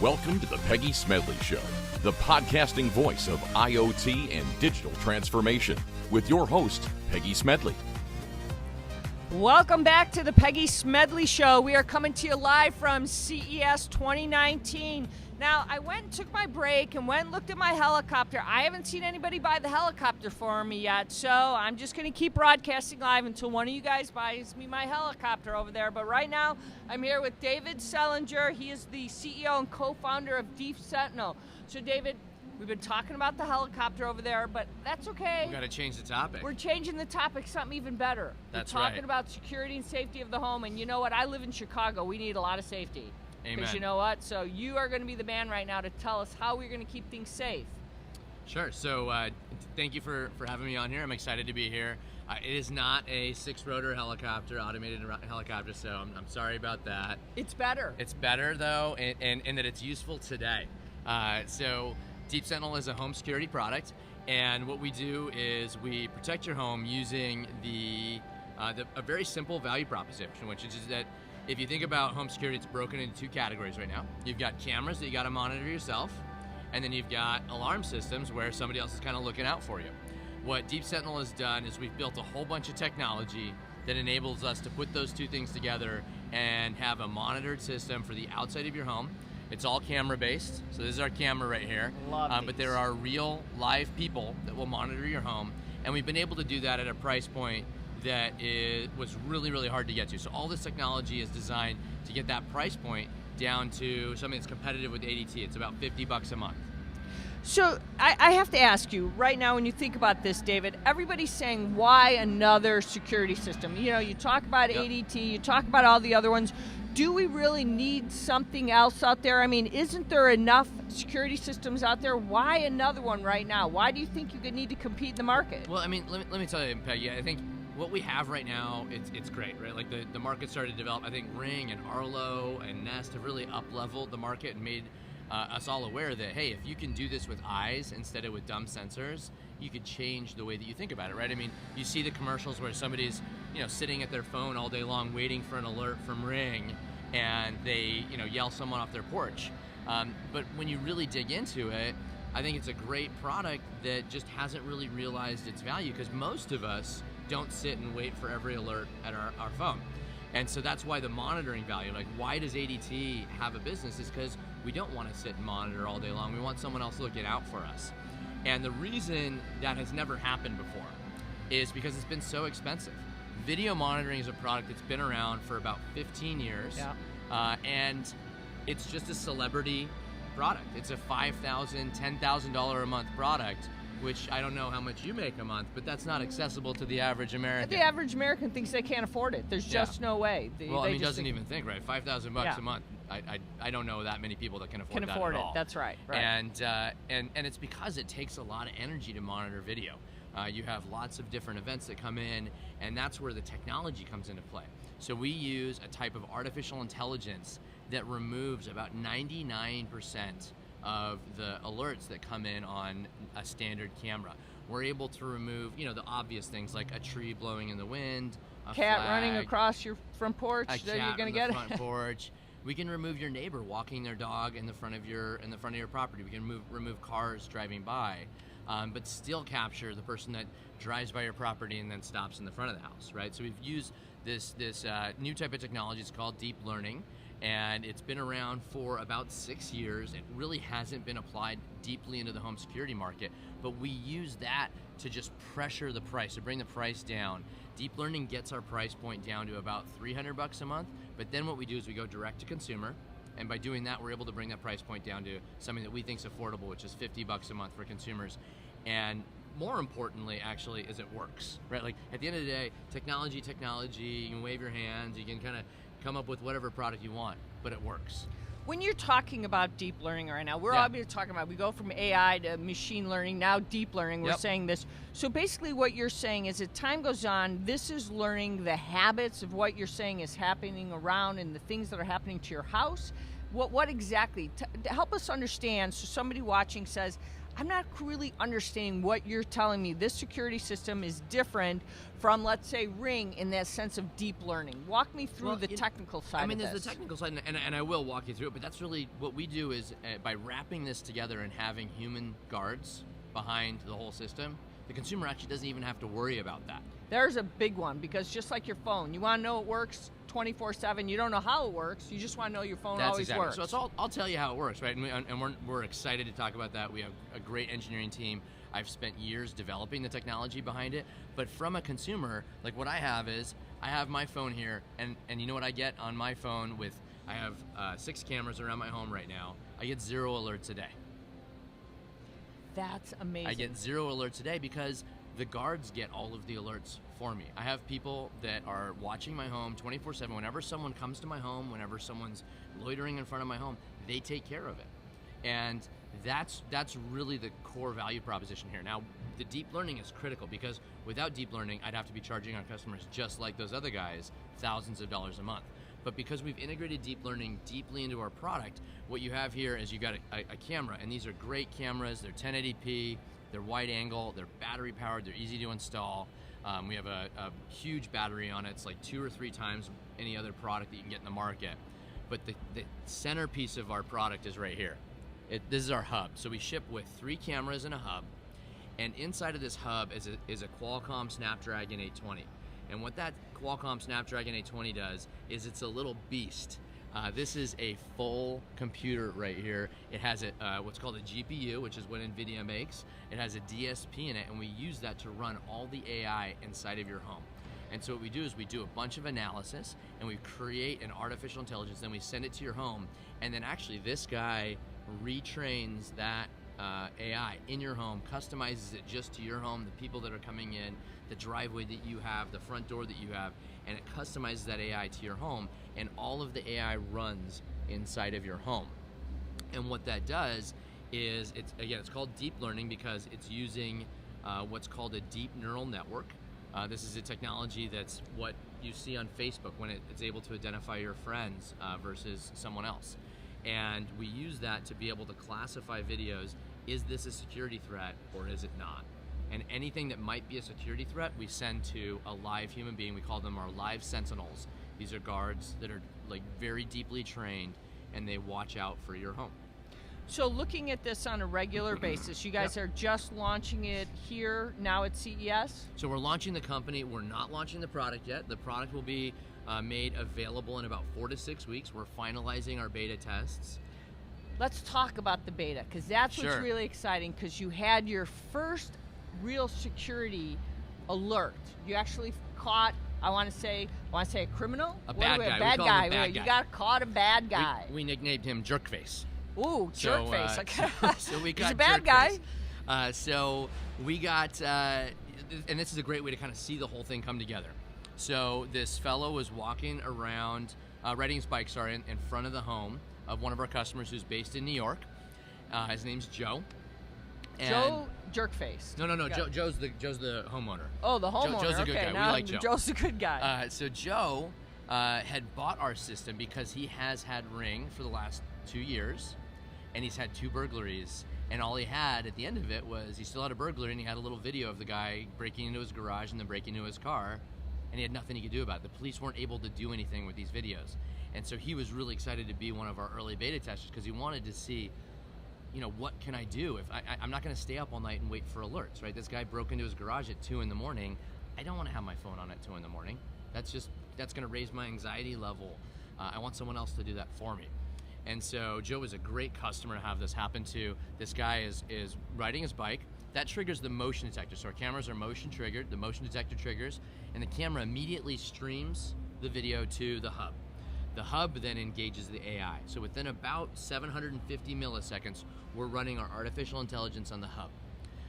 Welcome to the Peggy Smedley Show, the podcasting voice of IoT and digital transformation, with your host, Peggy Smedley. Welcome back to the Peggy Smedley Show. We are coming to you live from CES 2019. Now, I went and took my break and went and looked at my helicopter. I haven't seen anybody buy the helicopter for me yet, so I'm just going to keep broadcasting live until one of you guys buys me my helicopter over there. But right now, I'm here with David Selinger. He is the CEO and co-founder of Deep Sentinel. So, David, we've been talking about the helicopter over there, but that's okay. We've got to change the topic. We're changing the topic, something even better. That's We're talking right. about security and safety of the home, and you know what? I live in Chicago. We need a lot of safety. Amen. Because you know what? So you are going to be the man right now to tell us how we're going to keep things safe. Sure. So thank you for having me on here. I'm excited to be here. It is not a 6-rotor helicopter, automated helicopter, so I'm sorry about that. It's better. It's better, though, and that it's useful today. So Deep Sentinel is a home security product, and what we do is we protect your home using a very simple value proposition, which is that if you think about home security, it's broken into 2 categories right now. You've got cameras that you got to monitor yourself, and then you've got alarm systems where somebody else is kind of looking out for you. What Deep Sentinel has done is we've built a whole bunch of technology that enables us to put those 2 things together and have a monitored system for the outside of your home. It's all camera based, so this is our camera right here. But there are real live people that will monitor your home, and we've been able to do that at a price point that was really, really hard to get to. So all this technology is designed to get that price point down to something that's competitive with ADT. It's about $50 a month. So I have to ask you, right now when you think about this, David, everybody's saying, why another security system? You know, you talk about ADT, you talk about all the other ones. Do we really need something else out there? I mean, isn't there enough security systems out there? Why another one right now? Why do you think you could need to compete in the market? Well, I mean, let me tell you, Peggy, I think what we have right now, it's great, right? Like the market started to develop. I think Ring and Arlo and Nest have really up-leveled the market and made us all aware that, hey, if you can do this with eyes instead of with dumb sensors, you could change the way that you think about it, right? I mean, you see the commercials where somebody's, sitting at their phone all day long waiting for an alert from Ring, and they, yell someone off their porch. But when you really dig into it, I think it's a great product that just hasn't really realized its value, because most of us don't sit and wait for every alert at our phone. And so that's why the monitoring value, like why does ADT have a business, is because we don't want to sit and monitor all day long. We want someone else looking out for us. And the reason that has never happened before is because it's been so expensive. Video monitoring is a product that's been around for about 15 years. Yeah. And it's just a celebrity product. It's a $5,000, $10,000 a month product, which I don't know how much you make a month, but that's not accessible to the average American. The average American thinks they can't afford it. There's just no way. Doesn't even think, right? $5,000 a month. I don't know that many people that can afford that at all. That's right. And it's because it takes a lot of energy to monitor video. You have lots of different events that come in, and that's where the technology comes into play. So we use a type of artificial intelligence that removes about 99% of the alerts that come in on a standard camera. We're able to remove, the obvious things like a tree blowing in the wind, a cat flag, running across your front porch. a You're cat gonna on get the it. front porch. We can remove your neighbor walking their dog in the front of your property. We can remove cars driving by, but still capture the person that drives by your property and then stops in the front of the house, right? So we've used this new type of technology. It's called deep learning, and it's been around for about 6 years. It really hasn't been applied deeply into the home security market, but we use that to just pressure the price, to bring the price down. Deep learning gets our price point down to about $300 a month, but then what we do is we go direct to consumer, and by doing that, we're able to bring that price point down to something that we think is affordable, which is $50 a month for consumers. And more importantly, actually, is it works, right? Like at the end of the day, technology, you can wave your hands, you can kind of come up with whatever product you want, but it works. When you're talking about deep learning right now, we're obviously talking about, we go from AI to machine learning, now deep learning, we're saying this. So basically what you're saying is, as time goes on, this is learning the habits of what you're saying is happening around and the things that are happening to your house. What exactly? Help us understand, so somebody watching says, I'm not really understanding what you're telling me. This security system is different from, let's say, Ring in that sense of deep learning. Walk me through the technical side of this. There's the technical side, and I will walk you through it, but that's really what we do is by wrapping this together and having human guards behind the whole system, the consumer actually doesn't even have to worry about that. There's a big one, because just like your phone, you want to know it works 24/7. You don't know how it works. You just want to know your phone always works. So I'll tell you how it works, right? And we're excited to talk about that. We have a great engineering team. I've spent years developing the technology behind it. But from a consumer, like what I have my phone here, and you know what I get on my phone I have 6 cameras around my home right now. I get 0 alerts a day. That's amazing. I get 0 alerts a day because the guards get all of the alerts for me. I have people that are watching my home 24/7. Whenever someone comes to my home, whenever someone's loitering in front of my home, they take care of it. And that's really the core value proposition here. Now, the deep learning is critical because without deep learning, I'd have to be charging our customers just like those other guys thousands of dollars a month. But because we've integrated deep learning deeply into our product, what you have here is you've got a camera, and these are great cameras. They're 1080p, they're wide angle, they're battery powered, they're easy to install. We have a huge battery on it. It's like 2 or 3 times any other product that you can get in the market. But the centerpiece of our product is right here. This is our hub. So we ship with 3 cameras and a hub, and inside of this hub is a Qualcomm Snapdragon 820. And what that Qualcomm Snapdragon 820 does is it's a little beast. This is a full computer right here. It has what's called a GPU, which is what NVIDIA makes. It has a DSP in it, and we use that to run all the AI inside of your home. And so what we do is we do a bunch of analysis, and we create an artificial intelligence, then we send it to your home, and then actually this guy retrains that AI in your home, customizes it just to your home, the people that are coming in, the driveway that you have, the front door that you have, and it customizes that AI to your home, and all of the AI runs inside of your home. And what that does is, it's called deep learning because it's using what's called a deep neural network. This is a technology that's what you see on Facebook when it's able to identify your friends versus someone else. And we use that to be able to classify videos. Is this a security threat or is it not? And anything that might be a security threat, we send to a live human being. We call them our live sentinels. These are guards that are like very deeply trained, and they watch out for your home. So looking at this on a regular basis, you guys are just launching it here now at CES? So we're launching the company. We're not launching the product yet. The product will be made available in about 4 to 6 weeks. We're finalizing our beta tests. Let's talk about the beta, because that's what's really exciting, because you had your first real security alert. You actually caught, I want to say a criminal? A bad guy. Bad guy. You got caught a bad guy. We nicknamed him Jerkface. Ooh, Jerkface. So we got he's a bad guy. So we got, and this is a great way to kind of see the whole thing come together. So this fellow was walking around, riding his bike, in front of the home of one of our customers who's based in New York. His name's Joe. Joe Jerkface. No. Joe's the homeowner. Oh, the homeowner. Joe's a good guy. Now we like Joe. Joe's a good guy. So Joe had bought our system because he has had Ring for the last 2 years, and he's had 2 burglaries. And all he had at the end of it was he still had a burglary, and he had a little video of the guy breaking into his garage and then breaking into his car, and he had nothing he could do about it. The police weren't able to do anything with these videos. And so he was really excited to be one of our early beta testers because he wanted to see, what can I do if I'm not going to stay up all night and wait for alerts, right? This guy broke into his garage at 2 in the morning. I don't want to have my phone on at 2 in the morning. That's going to raise my anxiety level. I want someone else to do that for me. And so Joe is a great customer to have this happen to. This guy is riding his bike. That triggers the motion detector. So our cameras are motion triggered. The motion detector triggers, and the camera immediately streams the video to the hub. The hub then engages the AI. So within about 750 milliseconds, we're running our artificial intelligence on the hub.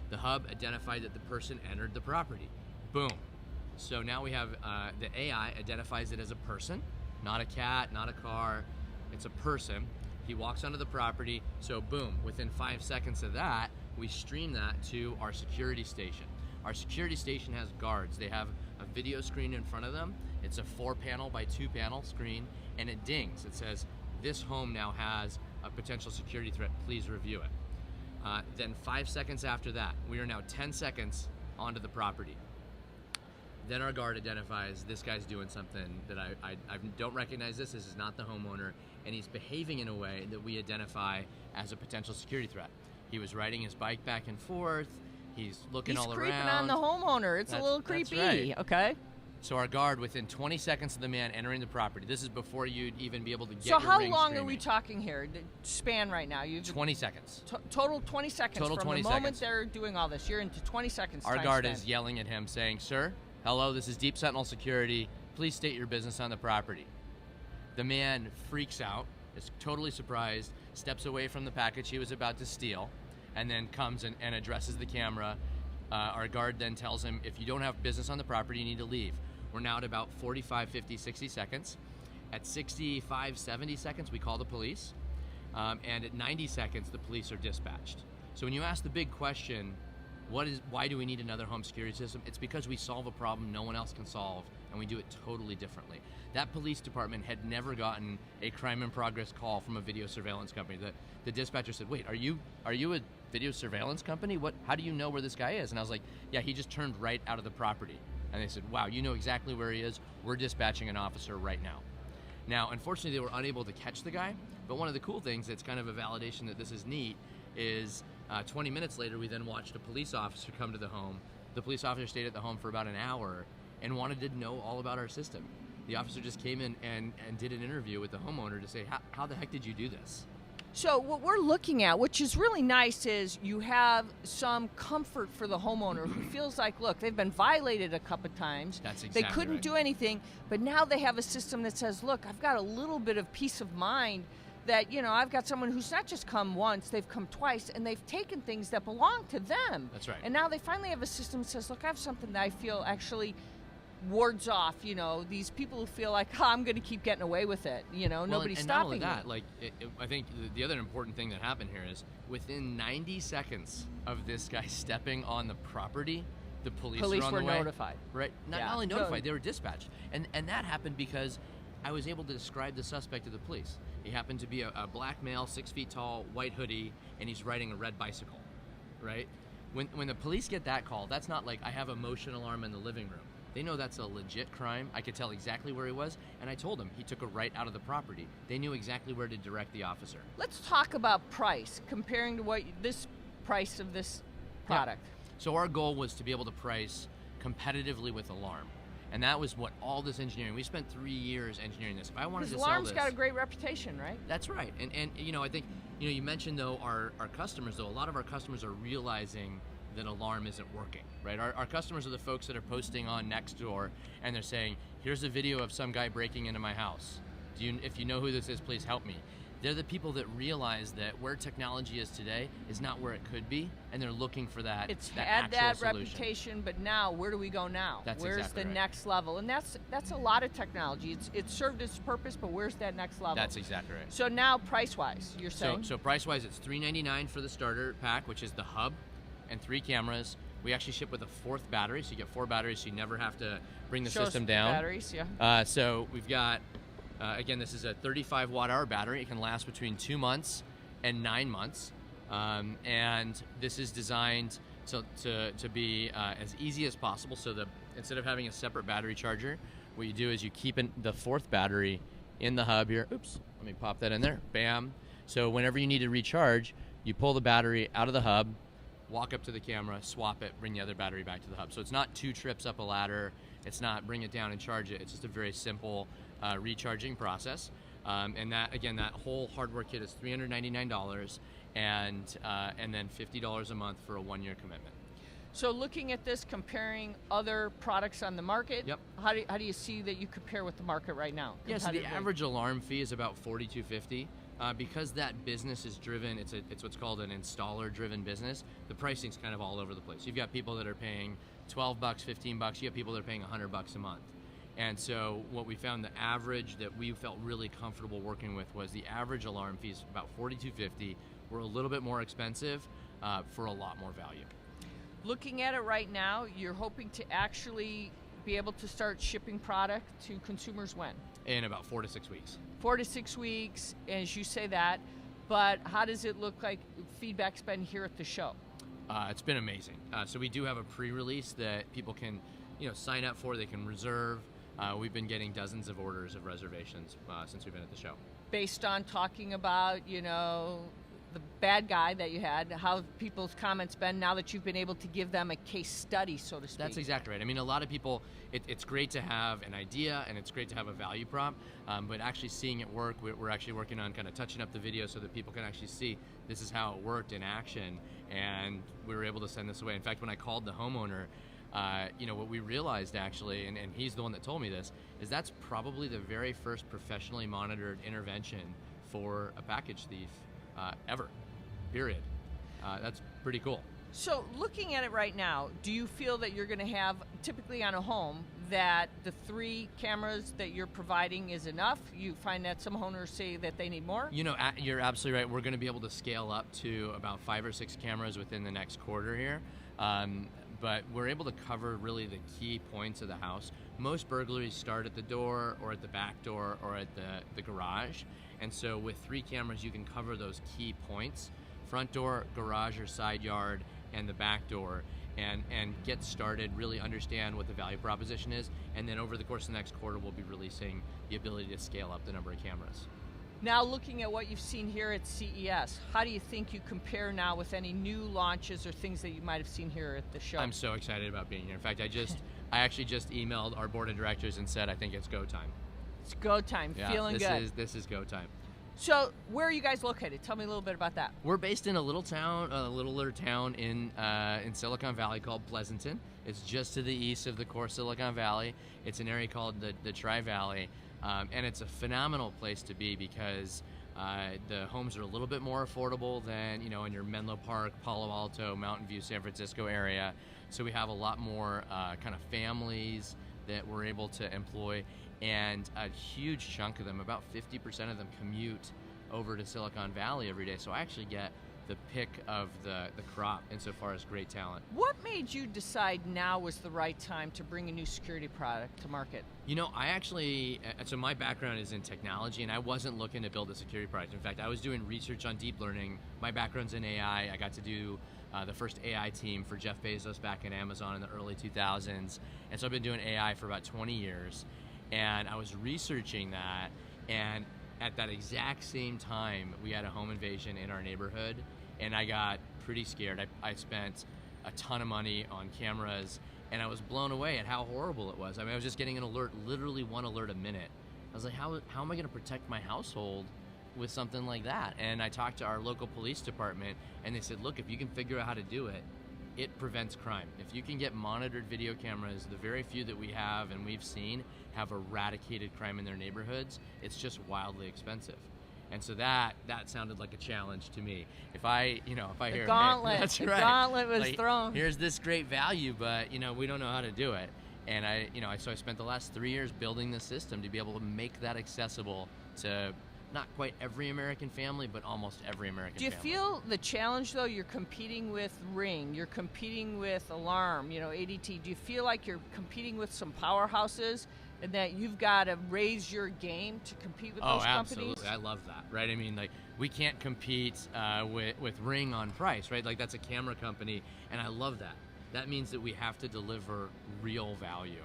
The hub identified that the person entered the property. Boom. So now we have the AI identifies it as a person, not a cat, not a car. It's a person. He walks onto the property. So boom, within 5 seconds of that, we stream that to our security station. Our security station has guards. They have a video screen in front of them. It's a 4-panel by 2-panel screen, and it dings. It says, this home now has a potential security threat. Please review it. Then 5 seconds after that, we are now 10 seconds onto the property. Then our guard identifies this guy's doing something that I don't recognize this. This is not the homeowner, and he's behaving in a way that we identify as a potential security threat. He was riding his bike back and forth. He's looking all around. He's creeping on the homeowner. It's a little creepy. That's right. Okay. So our guard, within 20 seconds of the man entering the property, this is before you'd even be able to get So your how ring long streaming. are we talking here? The span right now? 20 seconds. Total 20 seconds. Total from 20 the moment seconds. they're doing all this. You're into 20 seconds. Our time guard spent. is yelling at him, saying, "Sir, hello, this is Deep Sentinel Security. Please state your business on the property." The man freaks out, is totally surprised, steps away from the package he was about to steal, and then comes and addresses the camera. Our guard then tells him, if you don't have business on the property, you need to leave. We're now at about 45, 50, 60 seconds. At 65, 70 seconds, we call the police. And at 90 seconds, the police are dispatched. So when you ask the big question, why do we need another home security system? It's because we solve a problem no one else can solve, and we do it totally differently. That police department had never gotten a crime in progress call from a video surveillance company. The dispatcher said, "Wait, are you a video surveillance company? How do you know where this guy is?" And I was like, "Yeah, he just turned right out of the property." And they said, "Wow, you know exactly where he is. We're dispatching an officer right now." Now, unfortunately, they were unable to catch the guy, but one of the cool things that's kind of a validation that this is neat is 20 minutes later, we then watched a police officer come to the home. The police officer stayed at the home for about an hour and wanted to know all about our system. The officer just came in and did an interview with the homeowner to say, how the heck did you do this? So what we're looking at, which is really nice, is you have some comfort for the homeowner who feels like, look, they've been violated a couple of times. That's exactly They couldn't right. do anything, but now they have a system that says, look, I've got a little bit of peace of mind that, I've got someone who's not just come once, they've come twice, and they've taken things that belong to them. That's right. And now they finally have a system that says, look, I have something that I feel actually wards off, these people who feel like, I'm going to keep getting away with it. Nobody's and stopping not only me. that, I think the other important thing that happened here is within 90 seconds of this guy stepping on the property, the police were on were the way. notified. Right? Not Yeah. only No. notified, they were dispatched. And that happened because I was able to describe the suspect to the police. He happened to be a black male, 6 feet tall, white hoodie, and he's riding a red bicycle, right? When the police get that call, that's not like I have a motion alarm in the living room. They know that's a legit crime. I could tell exactly where he was, and I told him he took a right out of the property. They knew exactly where to direct the officer. Let's talk about price, comparing to what this price of this product. Yeah. So our goal was to be able to price competitively with Alarm. And that was what all this engineering, we spent 3 years engineering this. If I wanted to Because sell Alarm's this, got a great reputation, right? That's right. And I think, you mentioned though our customers though, a lot of our customers are realizing that Alarm isn't working, right? Our customers are the folks that are posting on Nextdoor and they're saying, here's a video of some guy breaking into my house. If you know who this is, please help me. They're the people that realize that where technology is today is not where it could be, and they're looking for that. It's that had actual that solution. reputation, but now where do we go now? That's Where's exactly the right. next level? And that's a lot of technology. It's served its purpose, but where's that next level? That's exactly right. So now, price-wise, you're saying? So price-wise, it's $399 for the starter pack, which is the hub and 3 cameras. We actually ship with a 4th battery, so you get 4 batteries, so you never have to bring the Show us system the down. batteries, yeah. So we've got, again, this is a 35 watt-hour battery. It can last between 2 months and 9 months, and this is designed to be as easy as possible. So instead of having a separate battery charger, what you do is you keep the 4th battery in the hub here. Oops, let me pop that in there. Bam. So whenever you need to recharge, you pull the battery out of the hub, walk up to the camera, swap it, bring the other battery back to the hub. So it's not 2 trips up a ladder. It's not bring it down and charge it. It's just a very simple recharging process. And that whole hardware kit is $399 and then $50 a month for a 1-year commitment. So looking at this, comparing other products on the market, Yep. how do you see that you compare with the market right now? Yeah, so the competitively? average alarm fee is about $42.50. Because that business is driven, it's what's called an installer-driven business. The pricing's kind of all over the place. You've got people that are paying $12, $15. You have people that are paying $100 a month. And so what we found, the average that we felt really comfortable working with was the average alarm fee is about $42.50. We're a little bit more expensive for a lot more value. Looking at it right now, you're hoping to actually be able to start shipping product to consumers when? In about 4 to 6 weeks. 4 to 6 weeks, as you say that, but how does it look like feedback's been here at the show? It's been amazing. So we do have a pre-release that people can, sign up for. They can reserve. We've been getting dozens of orders of reservations since we've been at the show. Based on talking about, the bad guy that you had, how have people's comments been now that you've been able to give them a case study, so to speak? That's exactly right. I mean, a lot of people, it's great to have an idea and it's great to have a value prop, but actually seeing it work, we're actually working on kind of touching up the video so that people can actually see this is how it worked in action, and we were able to send this away. In fact, when I called the homeowner, what we realized actually, and he's the one that told me this, is that's probably the very first professionally monitored intervention for a package thief ever, period. That's pretty cool. So looking at it right now, do you feel that you're going to have, typically on a home, that the 3 cameras that you're providing is enough? You find that some owners say that they need more? You're absolutely right. We're going to be able to scale up to about 5 or 6 cameras within the next quarter here. But we're able to cover really the key points of the house. Most burglaries start at the door or at the back door or at the garage. And so with 3 cameras, you can cover those key points: front door, garage or side yard, and the back door, and get started, really understand what the value proposition is. And then over the course of the next quarter, we'll be releasing the ability to scale up the number of cameras. Now, looking at what you've seen here at CES, how do you think you compare now with any new launches or things that you might have seen here at the show? I'm so excited about being here. In fact, I actually just emailed our board of directors and said I think it's go time. It's go time. Yeah, Feeling good. This is go time. So, where are you guys located? Tell me a little bit about that. We're based in a littler town in Silicon Valley called Pleasanton. It's just to the east of the core Silicon Valley. It's an area called the Tri-Valley, and it's a phenomenal place to be because the homes are a little bit more affordable than in your Menlo Park, Palo Alto, Mountain View, San Francisco area. So we have a lot more kind of families that we're able to employ. And a huge chunk of them, about 50% of them, commute over to Silicon Valley every day. So I actually get the pick of the crop insofar as great talent. What made you decide now was the right time to bring a new security product to market? I actually, so my background is in technology, and I wasn't looking to build a security product. In fact, I was doing research on deep learning. My background's in AI. I got to do the first AI team for Jeff Bezos back at Amazon in the early 2000s. And so I've been doing AI for about 20 years. And I was researching that, and at that exact same time, we had a home invasion in our neighborhood, and I got pretty scared. I spent a ton of money on cameras, and I was blown away at how horrible it was. I mean, I was just getting an alert, literally 1 alert a minute. I was like, how am I going to protect my household with something like that? And I talked to our local police department, and they said, look, if you can figure out how to do it, it prevents crime. If you can get monitored video cameras, the very few that we have and we've seen have eradicated crime in their neighborhoods. It's just wildly expensive. And so that sounded like a challenge to me. If I hear gauntlet, that's the right. gauntlet was thrown. Here's this great value, but we don't know how to do it. And so I spent the last 3 years building this system to be able to make that accessible to not quite every American family, but almost every American family. Do you feel the challenge, though? You're competing with Ring, you're competing with Alarm, ADT. Do you feel like you're competing with some powerhouses and that you've got to raise your game to compete with those companies? Oh, absolutely. I love that, right? I mean, we can't compete with Ring on price, right? That's a camera company, and I love that. That means that we have to deliver real value.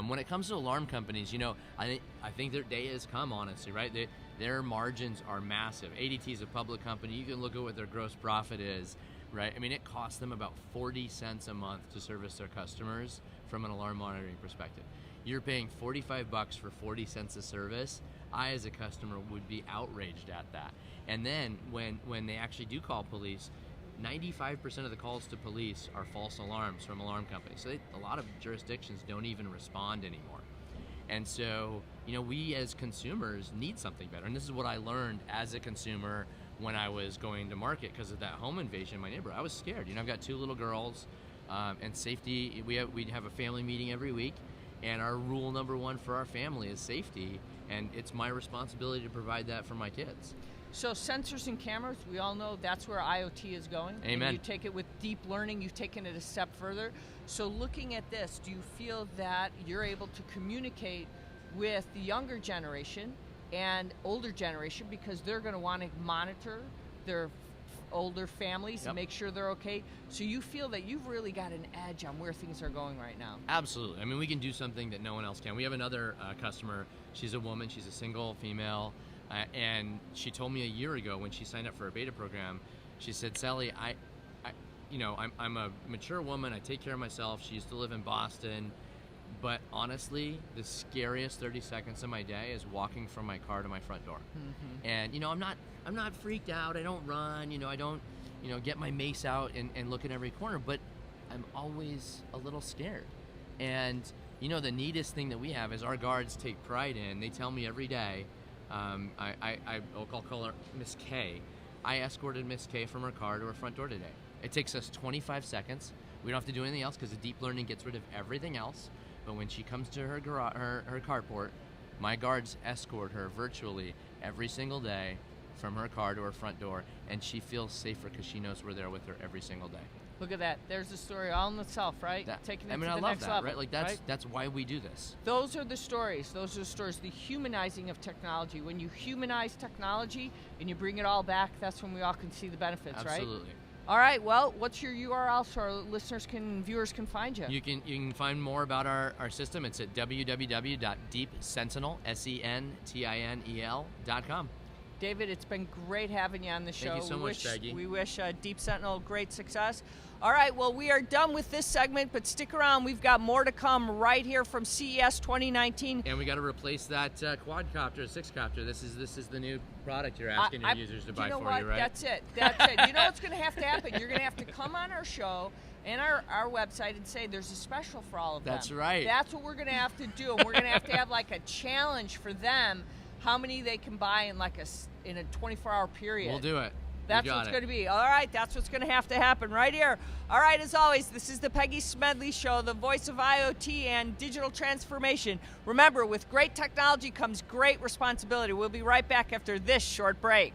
When it comes to alarm companies, I think their day has come, honestly, right? Their margins are massive. ADT is a public company. You can look at what their gross profit is, right? I mean, it costs them about 40 cents a month to service their customers from an alarm monitoring perspective. You're paying $45 for 40 cents a service. I, as a customer, would be outraged at that. And then when they actually do call police, 95% of the calls to police are false alarms from alarm companies. So a lot of jurisdictions don't even respond anymore. And so, we as consumers need something better. And this is what I learned as a consumer when I was going to market because of that home invasion in my neighborhood. I was scared. I've got 2 little girls, and safety. We have a family meeting every week, and our rule number 1 for our family is safety, and it's my responsibility to provide that for my kids. So sensors and cameras, we all know that's where IoT is going. Amen. And you take it with deep learning, you've taken it a step further. So looking at this, do you feel that you're able to communicate with the younger generation and older generation because they're going to want to monitor their older families Yep. and make sure they're okay. So you feel that you've really got an edge on where things are going right now. Absolutely. I mean, we can do something that no one else can. We have another customer. She's a woman. She's a single female. And she told me a year ago when she signed up for a beta program, she said, Sally, I'm a mature woman. I take care of myself. She used to live in Boston. But honestly, the scariest 30 seconds of my day is walking from my car to my front door. Mm-hmm. And, I'm not freaked out. I don't run. I don't, get my mace out and look at every corner. But I'm always a little scared. And, the neatest thing that we have is our guards take pride in. They tell me every day, I'll call her Miss K. I escorted Miss K from her car to her front door today. It takes us 25 seconds. We don't have to do anything else because the deep learning gets rid of everything else. But when she comes to her carport, my guards escort her virtually every single day from her car to her front door, and she feels safer because she knows we're there with her every single day. Look at that. There's the story all in itself, right? Taking it to the I love next that, level, right? Like that's why we do this. Those are the stories. The humanizing of technology. When you humanize technology and you bring it all back, that's when we all can see the benefits, right? Absolutely. All right, well, what's your URL so our listeners and viewers can find you? You can find more about our system. It's at www.deepsentinel.com. David, it's been great having you on the show. Thank you so much, Peggy. We wish Deep Sentinel great success. All right, well, we are done with this segment, but stick around. We've got more to come right here from CES 2019. And we got to replace that quadcopter, sixcopter. This is the new product you're asking your users to buy for you, right? That's it. You know what's going to have to happen? You're going to have to come on our show and our website and say there's a special for all of them. That's right. That's what we're going to have to do. And we're going to have like a challenge for them, how many they can buy in in a 24-hour period. We'll do it. That's what's going to be. All right, that's what's going to have to happen right here. All right, as always, this is the Peggy Smedley Show, the voice of IoT and digital transformation. Remember, with great technology comes great responsibility. We'll be right back after this short break.